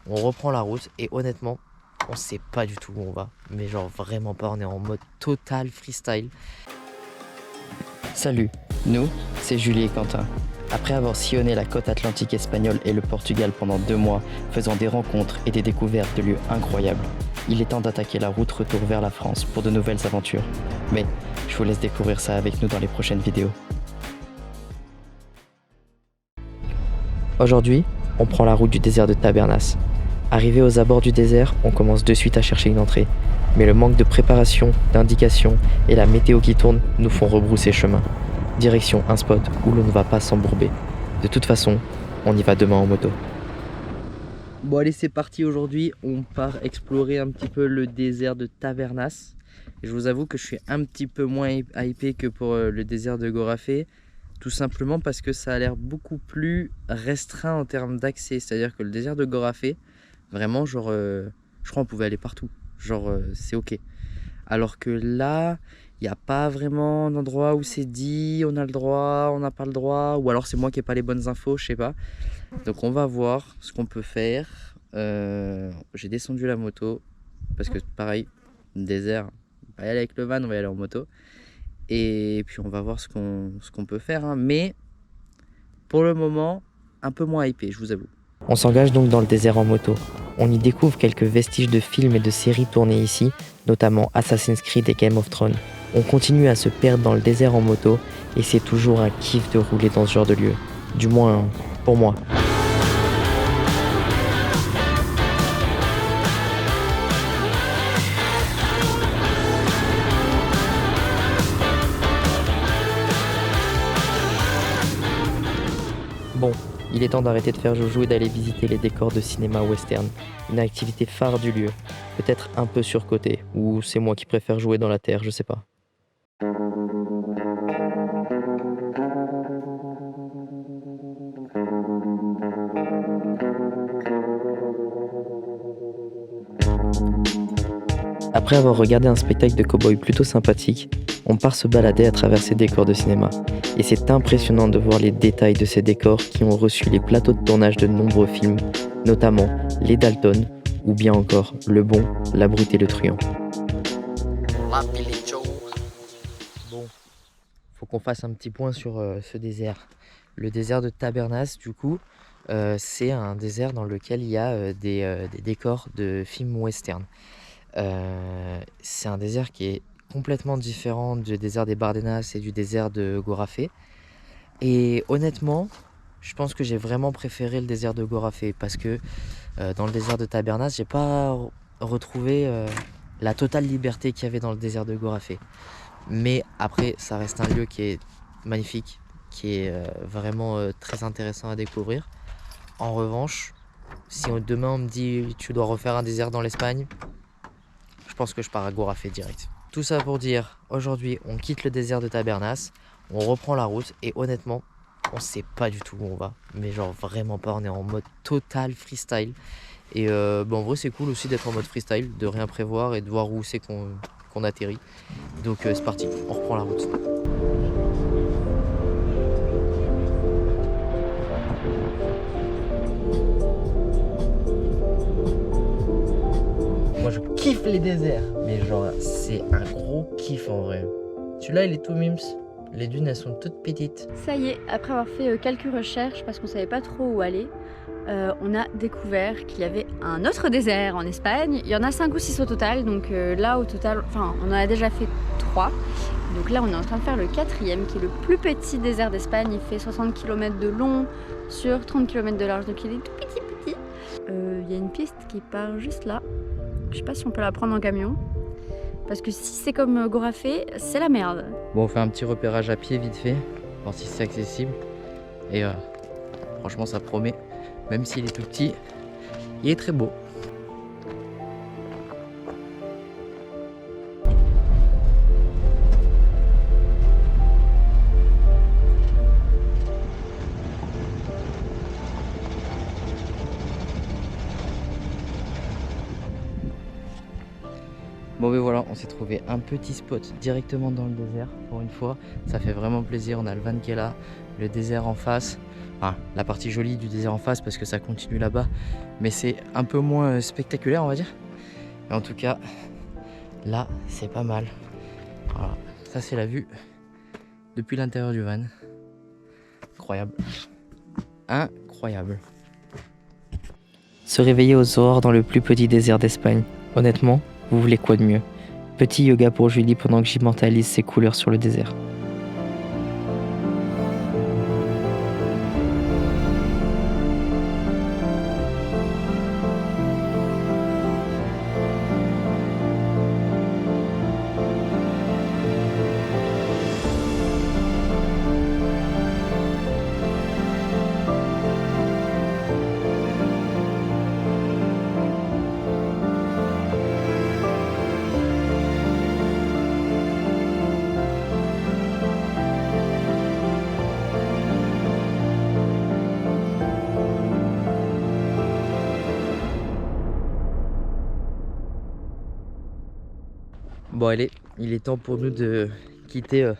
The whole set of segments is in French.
On reprend la route et honnêtement, on sait pas du tout où on va. Mais genre vraiment pas, on est en mode total freestyle. Salut, nous, c'est Julie et Quentin. Après avoir sillonné la côte atlantique espagnole et le Portugal pendant 2 mois, faisant des rencontres et des découvertes de lieux incroyables, il est temps d'attaquer la route retour vers la France pour de nouvelles aventures. Mais je vous laisse découvrir ça avec nous dans les prochaines vidéos. Aujourd'hui, on prend la route du désert de Tabernas. Arrivé aux abords du désert, on commence de suite à chercher une entrée. Mais le manque de préparation, d'indications et la météo qui tourne nous font rebrousser chemin. Direction un spot où l'on ne va pas s'embourber. De toute façon, on y va demain en moto. Bon allez, c'est parti. Aujourd'hui on part explorer un petit peu le désert de Tabernas. Et je vous avoue que je suis un petit peu moins hypé que pour le désert de Gorafé. Tout simplement parce que ça a l'air beaucoup plus restreint en termes d'accès. C'est-à-dire que le désert de Gorafé, vraiment genre, je crois on pouvait aller partout. Genre c'est ok. Alors que là, il n'y a pas vraiment d'endroit où c'est dit on a le droit, on n'a pas le droit. Ou alors c'est moi qui n'ai pas les bonnes infos, je sais pas. Donc on va voir ce qu'on peut faire. J'ai descendu la moto parce que pareil, désert, on va y aller avec le van, on va y aller en moto. Et puis on va voir ce qu'on peut faire. Hein. Mais pour le moment, un peu moins hypé, je vous avoue. On s'engage donc dans le désert en moto. On y découvre quelques vestiges de films et de séries tournés ici, notamment Assassin's Creed et Game of Thrones. On continue à se perdre dans le désert en moto et c'est toujours un kiff de rouler dans ce genre de lieu. Du moins, pour moi. Bon, il est temps d'arrêter de faire joujou et d'aller visiter les décors de cinéma western, une activité phare du lieu, peut-être un peu surcotée, ou c'est moi qui préfère jouer dans la terre, je sais pas. Après avoir regardé un spectacle de cow-boy plutôt sympathique, on part se balader à travers ces décors de cinéma. Et c'est impressionnant de voir les détails de ces décors qui ont reçu les plateaux de tournage de nombreux films, notamment Les Dalton, ou bien encore Le Bon, La Brute et le Truand. Bon, faut qu'on fasse un petit point sur ce désert. Le désert de Tabernas, du coup, c'est un désert dans lequel il y a des décors de films western. C'est un désert qui est complètement différent du désert des Bardenas et du désert de Gorafé. Et honnêtement, je pense que j'ai vraiment préféré le désert de Gorafé parce que dans le désert de Tabernas, j'ai pas retrouvé la totale liberté qu'il y avait dans le désert de Gorafé. Mais après, ça reste un lieu qui est magnifique, qui est vraiment très intéressant à découvrir. En revanche, si demain on me dit tu dois refaire un désert dans l'Espagne, je pense que je pars à Gorafé direct. Tout ça pour dire, aujourd'hui on quitte le désert de Tabernas, on reprend la route et honnêtement, on sait pas du tout où on va. Mais genre vraiment pas, on est en mode total freestyle. Et en vrai c'est cool aussi d'être en mode freestyle, de rien prévoir et de voir où c'est qu'on atterrit. Donc c'est parti, on reprend la route. Moi je kiffe les déserts, mais genre c'est un gros kiff en vrai. Celui-là il est tout mims, les dunes elles sont toutes petites. Ça y est, après avoir fait quelques recherches parce qu'on savait pas trop où aller, on a découvert qu'il y avait un autre désert en Espagne. Il y en a 5 ou 6 au total, donc là au total, enfin on en a déjà fait 3. Donc là on est en train de faire le 4e qui est le plus petit désert d'Espagne. Il fait 60 km de long sur 30 km de large, donc il est tout petit. Il y a une piste qui part juste là. Je sais pas si on peut la prendre en camion. Parce que si c'est comme Gorafé, c'est la merde. Bon, on fait un petit repérage à pied vite fait, voir si c'est accessible. Et franchement ça promet, même s'il est tout petit, il est très beau. Bon mais voilà, on s'est trouvé un petit spot directement dans le désert pour une fois. Ça fait vraiment plaisir, on a le van qui est là, le désert en face. Enfin, la partie jolie du désert en face parce que ça continue là-bas. Mais c'est un peu moins spectaculaire on va dire. Et en tout cas, là c'est pas mal. Voilà, ça c'est la vue depuis l'intérieur du van. Incroyable. Incroyable. Se réveiller aux aurores dans le plus petit désert d'Espagne. Honnêtement, vous voulez quoi de mieux? Petit yoga pour Julie pendant que j'immortalise ses couleurs sur le désert. Bon allez, il est temps pour nous de quitter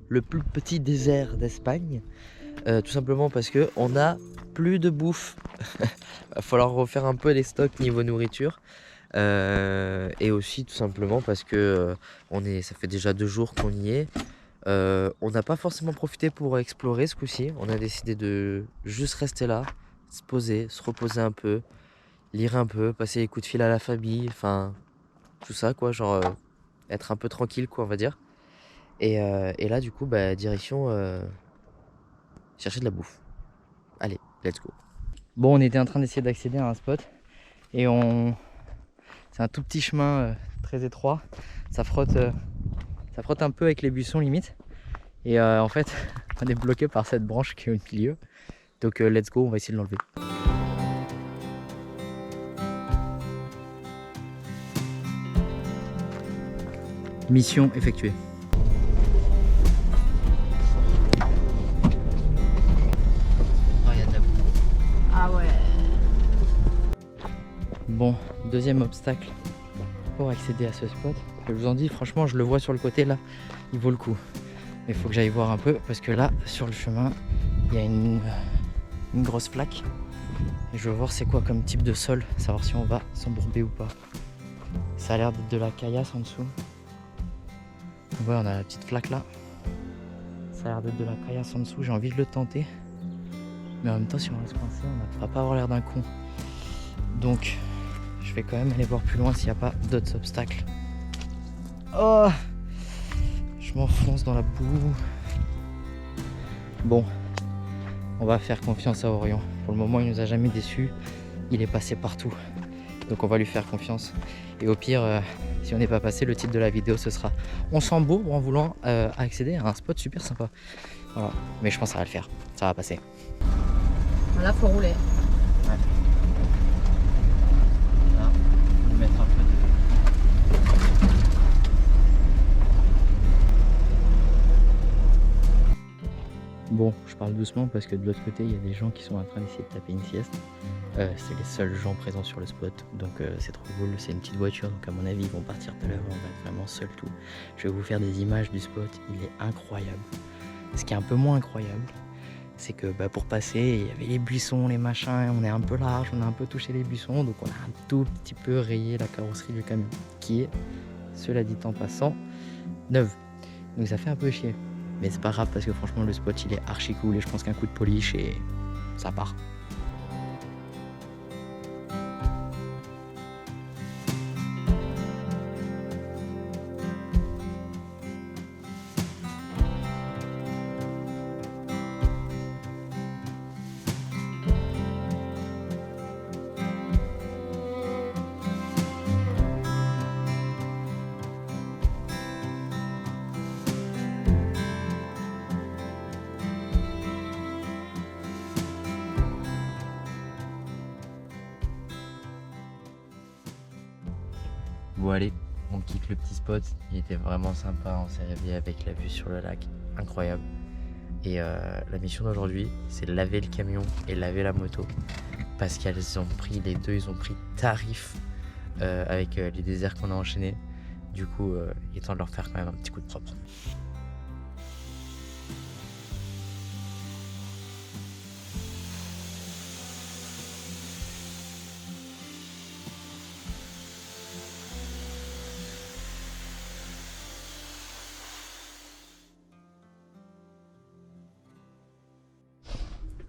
le plus petit désert d'Espagne. Tout simplement parce que on a plus de bouffe. Va falloir refaire un peu les stocks niveau nourriture. Et aussi tout simplement parce que ça fait déjà 2 jours qu'on y est. On n'a pas forcément profité pour explorer ce coup-ci. On a décidé de juste rester là, se poser, se reposer un peu, lire un peu, passer les coups de fil à la famille, enfin tout ça quoi, genre être un peu tranquille quoi on va dire. Et là du coup bah direction chercher de la bouffe. Allez, let's go. Bon, on était en train d'essayer d'accéder à un spot et c'est un tout petit chemin très étroit. Ça frotte un peu avec les buissons limite. Et en fait, on est bloqué par cette branche qui est au milieu. Donc let's go, on va essayer de l'enlever. Mission effectuée. Oh, il y a de la boue. Ah ouais. Bon, deuxième obstacle pour accéder à ce spot. Je vous en dis, franchement, je le vois sur le côté là, il vaut le coup. Mais il faut que j'aille voir un peu parce que là, sur le chemin, il y a une grosse flaque. Et je veux voir c'est quoi comme type de sol, savoir si on va s'embourber ou pas. Ça a l'air d'être de la caillasse en dessous. Ouais, on a la petite flaque là. Ça a l'air d'être de la caillasse en dessous, j'ai envie de le tenter. Mais en même temps, si on reste coincé, on va pas avoir l'air d'un con. Donc, je vais quand même aller voir plus loin s'il n'y a pas d'autres obstacles. Oh! Je m'enfonce dans la boue. Bon, on va faire confiance à Orion. Pour le moment, il nous a jamais déçus. Il est passé partout. Donc on va lui faire confiance. Et au pire, si on n'est pas passé, le titre de la vidéo, ce sera « On s'embourbe en voulant accéder à un spot super sympa ». Voilà. Mais je pense que ça va le faire. Ça va passer. Là, faut rouler. Ouais. Là, on va mettre un peu de... Bon, je parle doucement parce que de l'autre côté, il y a des gens qui sont en train d'essayer de taper une sieste. C'est les seuls gens présents sur le spot, donc c'est trop cool. C'est une petite voiture, donc à mon avis, ils vont partir tout à l'heure. On va être vraiment seul tout. Je vais vous faire des images du spot. Il est incroyable. Ce qui est un peu moins incroyable, c'est que pour passer, il y avait les buissons, les machins. On est un peu large, on a un peu touché les buissons, donc on a un tout petit peu rayé la carrosserie du camion, qui est, cela dit en passant, neuve. Donc ça fait un peu chier. Mais c'est pas grave parce que franchement le spot il est archi cool et je pense qu'un coup de polish et ça part. Bon allez, on quitte le petit spot, il était vraiment sympa, on s'est réveillé avec la vue sur le lac, incroyable. Et la mission d'aujourd'hui, c'est de laver le camion et laver la moto. Parce qu'elles ont pris, les deux, ils ont pris tarif avec les déserts qu'on a enchaînés. Du coup, il est temps de leur faire quand même un petit coup de propre.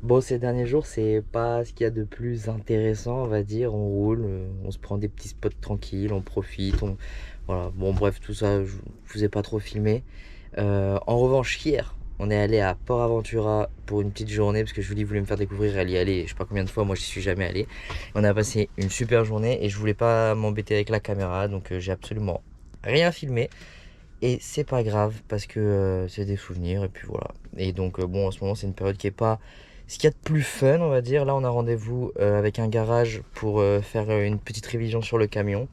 Bon, ces derniers jours, c'est pas ce qu'il y a de plus intéressant, on va dire. On roule, on se prend des petits spots tranquilles, on profite. Voilà. Bon, bref, tout ça, je vous ai pas trop filmé. En revanche, hier, on est allé à Port Aventura pour une petite journée parce que Julie voulait me faire découvrir, elle y allait, je sais pas combien de fois, moi j'y suis jamais allé. On a passé une super journée et je voulais pas m'embêter avec la caméra, donc j'ai absolument rien filmé. Et c'est pas grave parce que c'est des souvenirs et puis voilà. Et donc bon, en ce moment c'est une période qui est pas ce qu'il y a de plus fun, on va dire. Là on a rendez-vous avec un garage pour faire une petite révision sur le camion.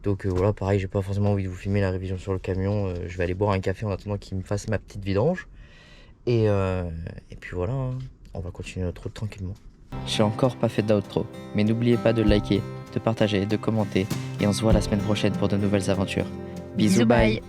Donc voilà, pareil, j'ai pas forcément envie de vous filmer la révision sur le camion. Je vais aller boire un café en attendant qu'il me fasse ma petite vidange. Et puis voilà, hein. On va continuer notre route tranquillement. J'ai encore pas fait d'outro, mais n'oubliez pas de liker, de partager, de commenter, et on se voit la semaine prochaine pour de nouvelles aventures. Bisous, bye.